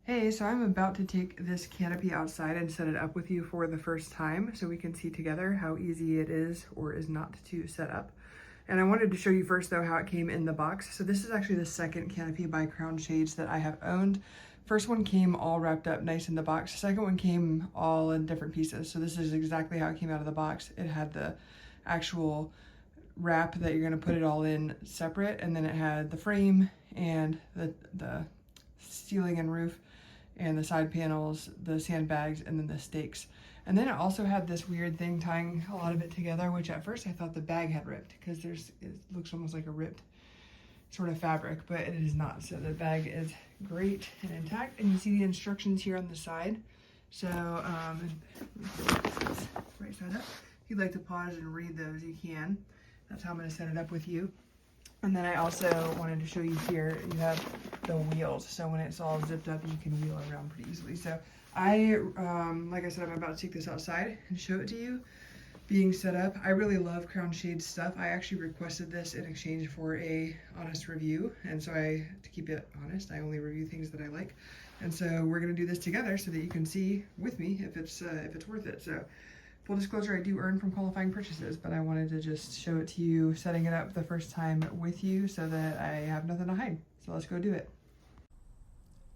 Hey, so I'm about to take this canopy outside and set it up with you for the first time so we can see together how easy it is or is not to set up. And I wanted to show you first though how it came in the box. So this is actually the second canopy by Crown Shades that I have owned. First one came all wrapped up nice in the box. The second one came all in different pieces. So this is exactly how it came out of the box. It had the actual wrap that you're gonna put it all in separate, and then it had the frame and the ceiling and roof and the side panels, the sandbags, and then the stakes. And then it also had this weird thing tying a lot of it together, which at first I thought the bag had ripped because it looks almost like a ripped sort of fabric, but it is not. So the bag is great and intact, and you see the instructions here on the side. So right side up. If you'd like to pause and read those, you can. That's how I'm going to set it up with you. And then I also wanted to show you here, you have the wheels. So when it's all zipped up, you can wheel around pretty easily. So I, like I said, I'm about to take this outside and show it to you being set up. I really love Crown Shades stuff. I actually requested this in exchange for a honest review. And so to keep it honest, I only review things that I like. And so we're going to do this together so that you can see with me if it's worth it. So full disclosure, I do earn from qualifying purchases, but I wanted to just show it to you, setting it up the first time with you so that I have nothing to hide. So let's go do it.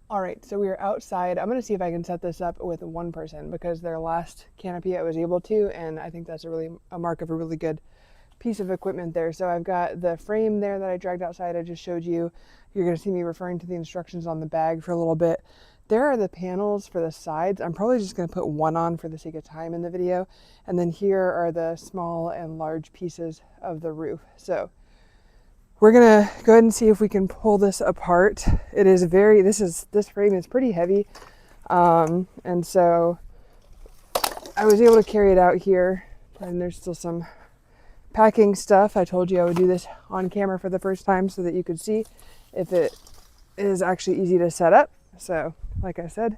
All right, so we are outside. I'm gonna see if I can set this up with one person because their last canopy I was able to, and I think that's a mark of a really good piece of equipment there. So I've got the frame there that I dragged outside. I just showed you. You're gonna see me referring to the instructions on the bag for a little bit. There are the panels for the sides. I'm probably just going to put one on for the sake of time in the video. And then here are the small and large pieces of the roof. So we're going to go ahead and see if we can pull this apart. It is this frame is pretty heavy. And so I was able to carry it out here, and there's still some packing stuff. I told you I would do this on camera for the first time so that you could see if it is actually easy to set up. So like I said,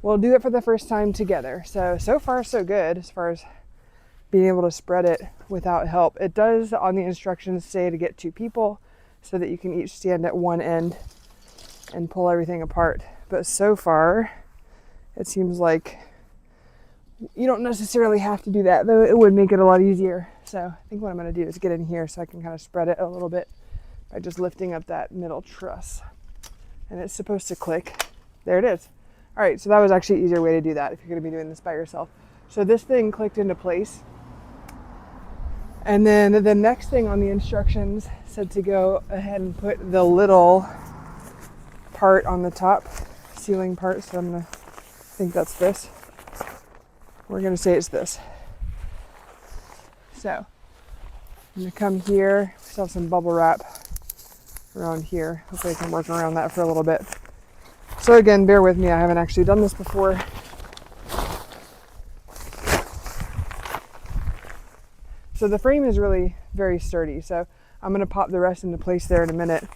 we'll do it for the first time together. So far so good as far as being able to spread it without help. It does on the instructions say to get 2 people so that you can each stand at one end and pull everything apart. But so far, it seems like you don't necessarily have to do that, though it would make it a lot easier. So I think what I'm going to do is get in here so I can kind of spread it a little bit by just lifting up that middle truss. And it's supposed to click. There it is. All right, so that was actually an easier way to do that if you're going to be doing this by yourself. So this thing clicked into place. And then the next thing on the instructions said to go ahead and put the little part on the top, ceiling part. So I think that's this. We're going to say it's this. So I'm going to come here. We still have some bubble wrap around here. Hopefully I can work around that for a little bit. So again, bear with me, I haven't actually done this before. So the frame is really very sturdy, so I'm going to pop the rest into place there in a minute.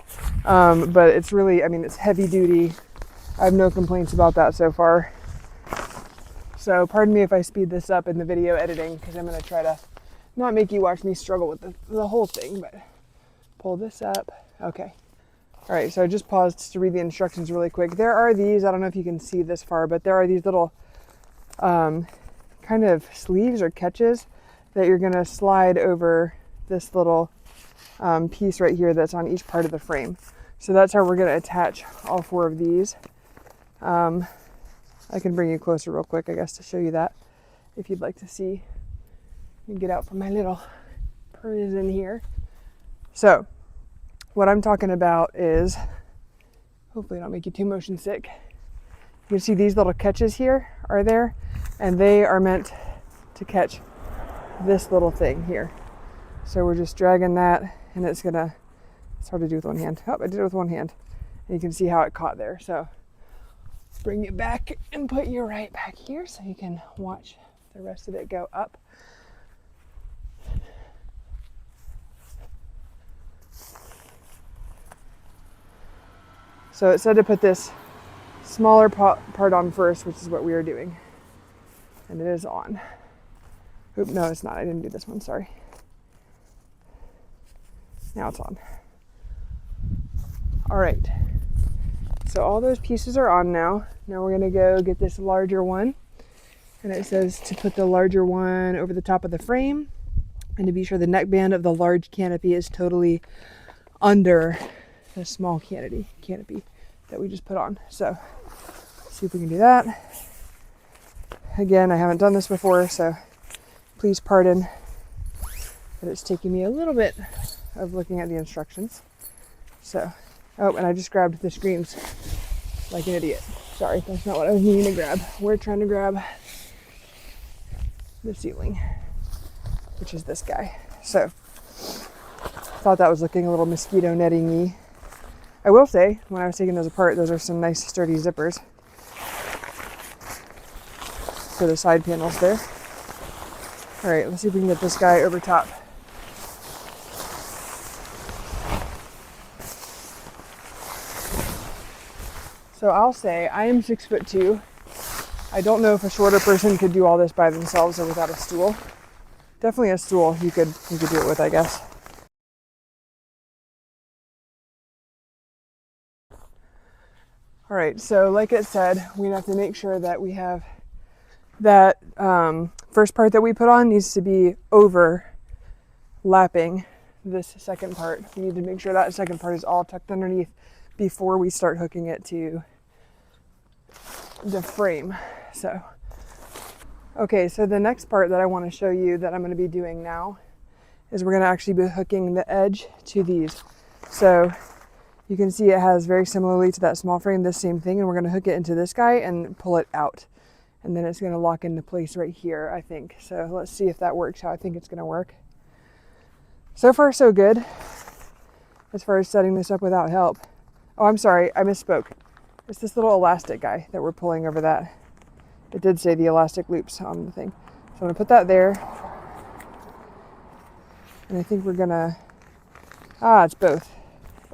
But it's really, it's heavy duty. I have no complaints about that so far. So pardon me if I speed this up in the video editing, because I'm going to try to not make you watch me struggle with the whole thing, but pull this up. Okay. All right, so I just paused to read the instructions really quick. There are these, I don't know if you can see this far, but there are these little kind of sleeves or catches that you're gonna slide over this little piece right here that's on each part of the frame. So that's how we're gonna attach all 4 of these. I can bring you closer real quick, I guess, to show you that if you'd like to see. Let me get out from my little prison here. So what I'm talking about is, hopefully I don't make you too motion sick. You can see these little catches here are there, and they are meant to catch this little thing here. So we're just dragging that, and it's hard to do with one hand. Oh, I did it with one hand. And you can see how it caught there. So bring it back and put you right back here so you can watch the rest of it go up. So it said to put this smaller part on first, which is what we are doing. And it is on. Oop, no, it's not. I didn't do this one, sorry. Now it's on. All right. So all those pieces are on now. Now we're gonna go get this larger one. And it says to put the larger one over the top of the frame and to be sure the neckband of the large canopy is totally under the small canopy that we just put on. So see if we can do that. Again, I haven't done this before, so please pardon that it's taking me a little bit of looking at the instructions. So, oh, and I just grabbed the screens like an idiot. Sorry, that's not what I was meaning to grab. We're trying to grab the ceiling, which is this guy. So, thought that was looking a little mosquito netting-y. I will say, when I was taking those apart, those are some nice sturdy zippers for the side panels there. All right, let's see if we can get this guy over top. So I'll say I am 6'2". I don't know if a shorter person could do all this by themselves or without a stool. Definitely a stool you could do it with, I guess. All right, so like it said, we have to make sure that we have that first part that we put on needs to be overlapping this second part. We need to make sure that second part is all tucked underneath before we start hooking it to the frame. So, okay, so the next part that I want to show you that I'm going to be doing now is we're going to actually be hooking the edge to these. So you can see it has very similarly to that small frame, this same thing, and we're going to hook it into this guy and pull it out. And then it's going to lock into place right here, I think. So let's see if that works how I think it's going to work. So far, so good as far as setting this up without help. Oh, I'm sorry, I misspoke. It's this little elastic guy that we're pulling over that. It did say the elastic loops on the thing. So I'm going to put that there. And I think we're going to, it's both.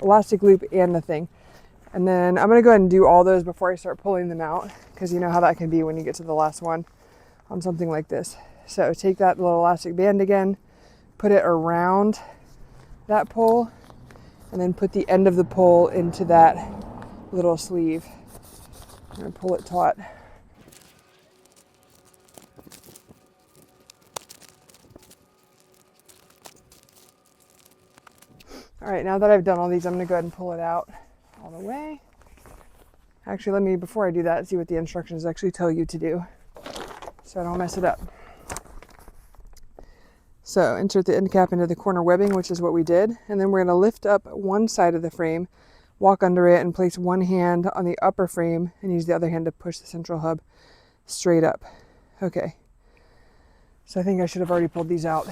Elastic loop and the thing. And then I'm going to go ahead and do all those before I start pulling them out, because you know how that can be when you get to the last one on something like this. So take that little elastic band again, put it around that pole, and then put the end of the pole into that little sleeve. I'm going to pull it taut. All right, now that I've done all these, I'm going to go ahead and pull it out all the way. Actually, let me, before I do that, see what the instructions actually tell you to do so I don't mess it up. So insert the end cap into the corner webbing, which is what we did. And then we're going to lift up one side of the frame, walk under it, and place one hand on the upper frame and use the other hand to push the central hub straight up. Okay. So I think I should have already pulled these out,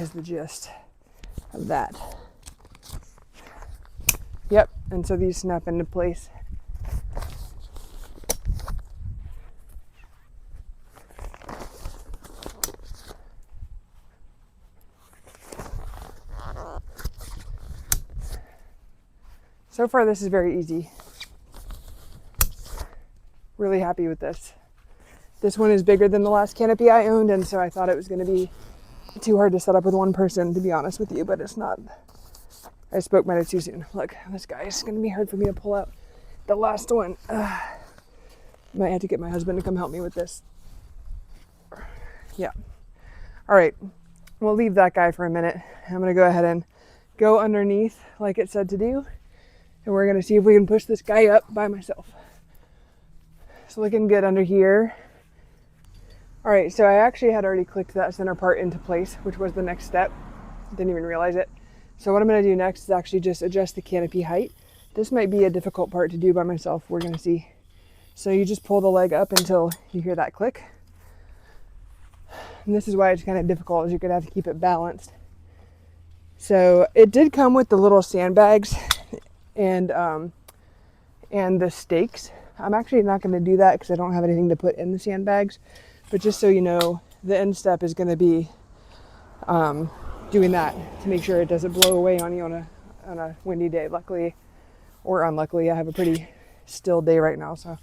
is the gist of that. Yep, and so these snap into place. So far, this is very easy. Really happy with this. This one is bigger than the last canopy I owned, and so I thought it was going to be too hard to set up with one person, to be honest with you, but it's not. I spoke might too soon. Look, this guy is going to be hard for me to pull out. The last one. Might have to get my husband to come help me with this. Yeah. All right. We'll leave that guy for a minute. I'm going to go ahead and go underneath like it said to do. And we're going to see if we can push this guy up by myself. It's looking good under here. All right, so I actually had already clicked that center part into place, which was the next step. Didn't even realize it. So what I'm going to do next is actually just adjust the canopy height. This might be a difficult part to do by myself. We're going to see. So you just pull the leg up until you hear that click. And this is why it's kind of difficult, is you're going to have to keep it balanced. So it did come with the little sandbags and the stakes. I'm actually not going to do that because I don't have anything to put in the sandbags. But just so you know, the end step is going to be doing that to make sure it doesn't blow away on you on a windy day. Luckily or unluckily, I have a pretty still day right now, so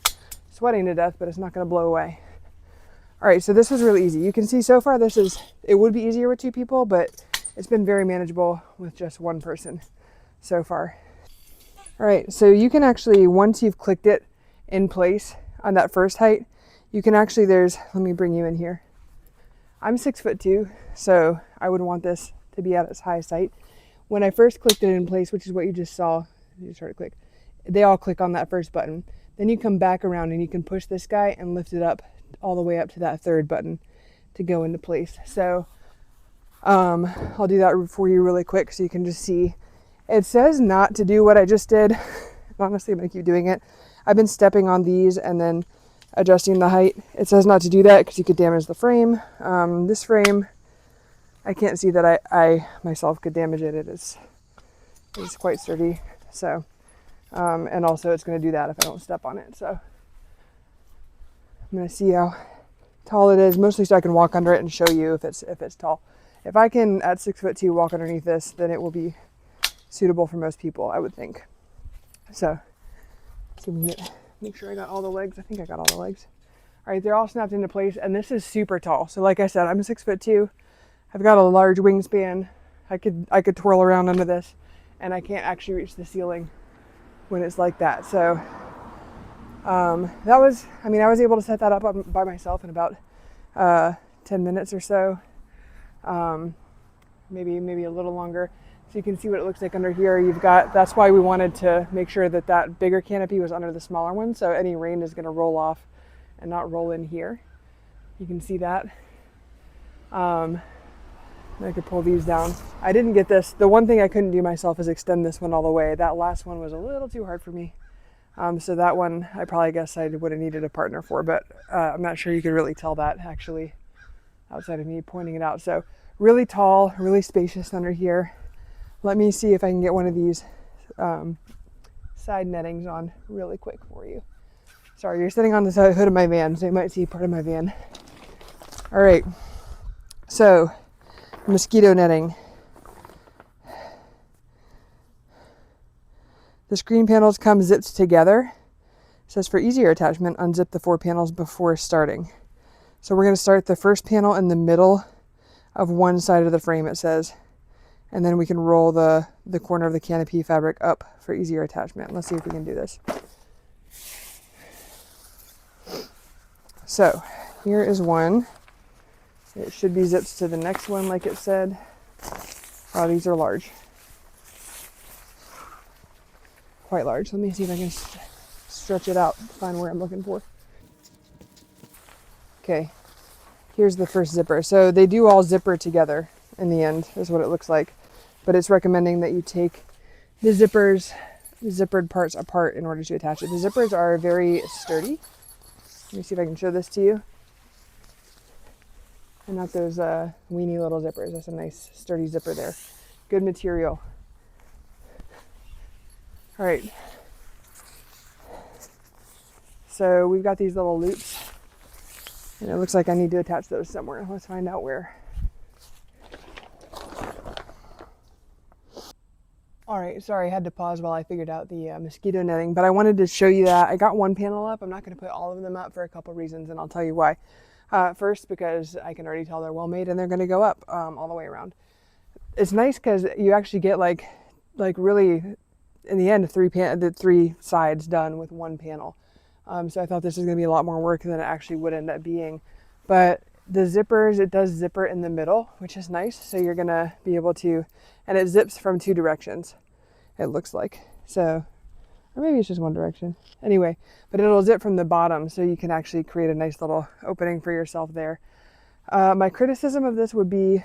sweating to death, but it's not going to blow away. All right, so this was really easy. You can see so far it would be easier with two people, but it's been very manageable with just one person so far. All right, so you can actually, once you've clicked it in place, on that first height, you can actually, let me bring you in here. I'm 6'2", so I would want this to be at its highest height. When I first clicked it in place, which is what you just saw, you start to click, they all click on that first button. Then you come back around and you can push this guy and lift it up all the way up to that third button to go into place. So I'll do that for you really quick so you can just see. It says not to do what I just did. Honestly, I'm gonna keep doing it. I've been stepping on these and then adjusting the height. It says not to do that because you could damage the frame. This frame, I can't see that I myself could damage it. It's quite sturdy. So, and also it's going to do that if I don't step on it. So I'm going to see how tall it is, mostly so I can walk under it and show you if it's tall. If I can, at 6'2", walk underneath this, then it will be suitable for most people, I would think. So, see if we can make sure I got all the legs. I think I got all the legs. All right, they're all snapped into place, and this is super tall. So like I said, I'm 6'2". I've got a large wingspan. I could twirl around under this, and I can't actually reach the ceiling when it's like that. So I was able to set that up by myself in about 10 minutes or so, maybe a little longer. So you can see what it looks like under here. That's why we wanted to make sure that bigger canopy was under the smaller one, so any rain is going to roll off and not roll in here. You can see that. I could pull these down. I didn't get this. The one thing I couldn't do myself is extend this one all the way. That last one was a little too hard for me. So that one, I probably guess I would have needed a partner for, but I'm not sure you could really tell that actually outside of me pointing it out. So really tall, really spacious under here. Let me see if I can get one of these side nettings on really quick for you. Sorry, you're sitting on the hood of my van, so you might see part of my van. All right, so mosquito netting. The screen panels come zipped together. It says for easier attachment, unzip the 4 panels before starting. So we're going to start the first panel in the middle of one side of the frame, it says. And then we can roll the corner of the canopy fabric up for easier attachment. Let's see if we can do this. So here is one. It should be zipped to the next one like it said. Oh, these are large. Quite large. Let me see if I can stretch it out, find where I'm looking for. Okay, here's the first zipper. So they do all zipper together in the end, is what it looks like. But it's recommending that you take the zippered parts apart in order to attach it. The zippers are very sturdy. Let me see if I can show this to you. And not those weenie little zippers. That's a nice sturdy zipper there. Good material. All right. So we've got these little loops. And it looks like I need to attach those somewhere. Let's find out where. All right, sorry, I had to pause while I figured out the mosquito netting, but I wanted to show you that. I got one panel up. I'm not going to put all of them up for a couple reasons, and I'll tell you why. First, because I can already tell they're well made and they're going to go up all the way around. It's nice because you actually get like really, in the end, the 3 sides done with one panel. So I thought this was going to be a lot more work than it actually would end up being. But the zippers, it does zipper in the middle, which is nice. So you're going to be able to, and it zips from 2 directions, it looks like. So, or maybe it's just one direction. Anyway, but it'll zip from the bottom, so you can actually create a nice little opening for yourself there. My criticism of this would be,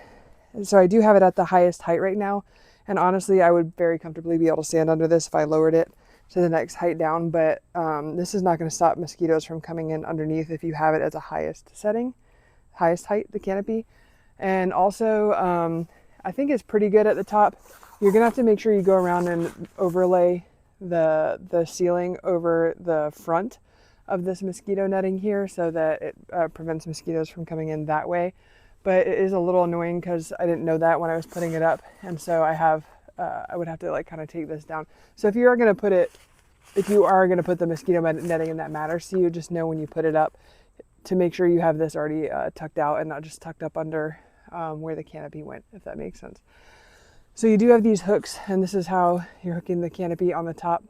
so I do have it at the highest height right now, and honestly, I would very comfortably be able to stand under this if I lowered it to the next height down, but this is not going to stop mosquitoes from coming in underneath if you have it at the highest setting, highest height, the canopy. And also, I think it's pretty good at the top. You're going to have to make sure you go around and overlay the ceiling over the front of this mosquito netting here so that it prevents mosquitoes from coming in that way. But it is a little annoying because I didn't know that when I was putting it up, and so I would have to like kind of take this down. So if you are going to put the mosquito netting in, that matters to you, just know when you put it up to make sure you have this already tucked out and not just tucked up under where the canopy went, if that makes sense. So you do have these hooks, and this is how you're hooking the canopy on the top.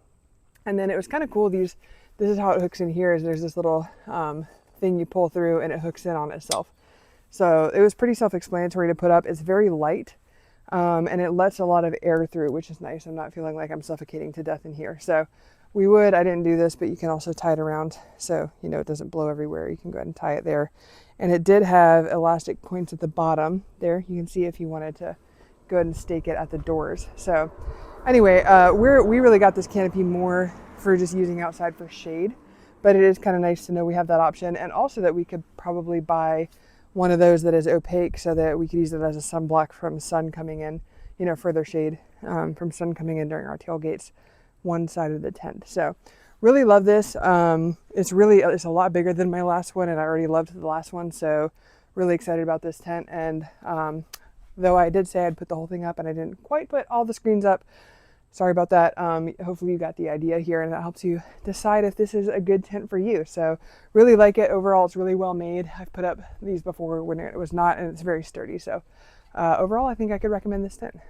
And then it was kind of cool, this this is how it hooks in here. Is there's this little thing you pull through and it hooks in on itself. So it was pretty self-explanatory to put up. It's very light, and it lets a lot of air through, which is nice. I'm not feeling like I'm suffocating to death in here. So I didn't do this, but you can also tie it around so you know it doesn't blow everywhere. You can go ahead and tie it there. And it did have elastic points at the bottom there. You can see if you wanted to go ahead and stake it at the doors. So anyway, we really got this canopy more for just using outside for shade, but it is kind of nice to know we have that option, and also that we could probably buy one of those that is opaque so that we could use it as a sunblock from sun coming in, you know, further shade from sun coming in during our tailgates one side of the tent. So really love this. It's a lot bigger than my last one, and I already loved the last one, so really excited about this tent. And though I did say I'd put the whole thing up and I didn't quite put all the screens up, sorry about that. Hopefully you got the idea here, and that helps you decide if this is a good tent for you. So really like it. Overall, it's really well made. I've put up these before when it was not, and it's very sturdy. So overall, I think I could recommend this tent.